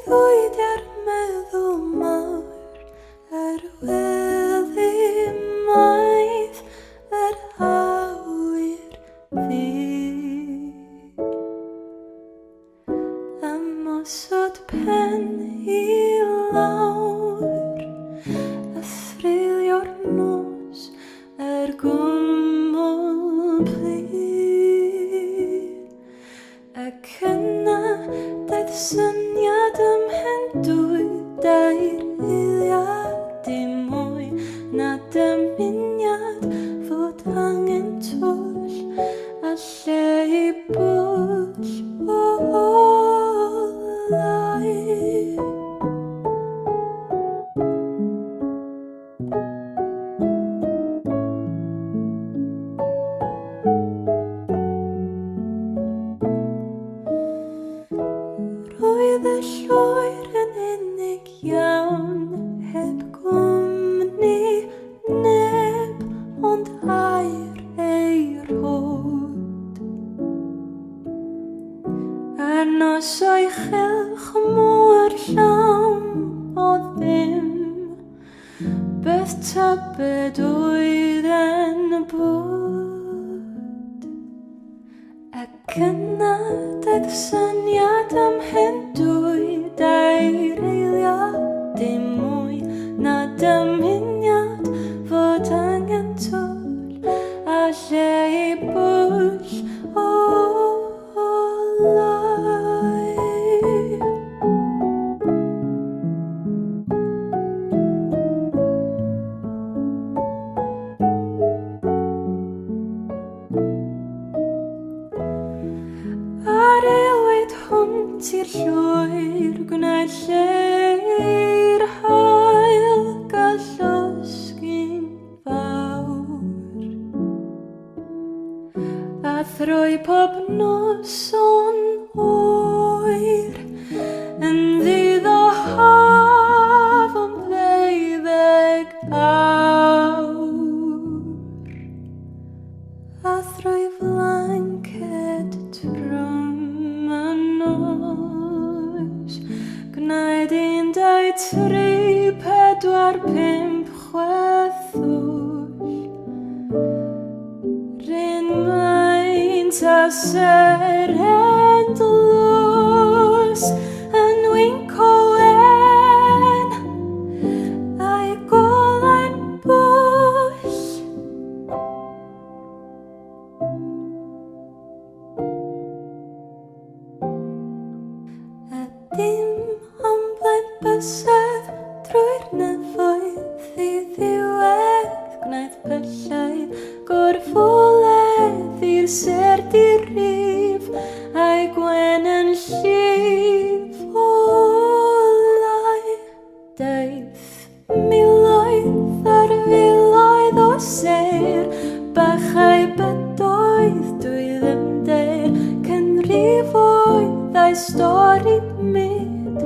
Breuddwyd meddwl mawr weddi maith awyr ddig ymosod pen I lawr thrylio'r nos gwmwl blir ac yna daeth syniad mhen dwy dair eiliad dim mwy na dymuniad fod angen twll a lle I bwll olau. Roedd llwyr yn unig iawn heb gwmni neb ond air ei rhod a nos o'i chylch mor llawn o ddim beth tybed oedd yn bod ac yna daeth syniad mhen dwy dair eiliad dim mwy na dymuniad fod angen twll a lle I bwll olau. Ar eilwyd hwnt i'r llwyr gwnaed lle'r hael gallosgyn fawr a throi pob noson oer yn ddydd o haf am 12 awr a throi flanced trwm y nos gwnaed 1, 2, 3, 4, 5, 6 ryn maint a seren dlos yn wync o wen a'i golau'n bwll a dim ond blaen bysedd drwy'r nefoedd I ddiwedd gwnaeth pyllau gorfoledd i'r serd i'r rif a'i gwen yn llif olau daeth miloedd ar filoedd o sêr bachau bydoedd dwi ddim deir cynrifoedd a'i stori myd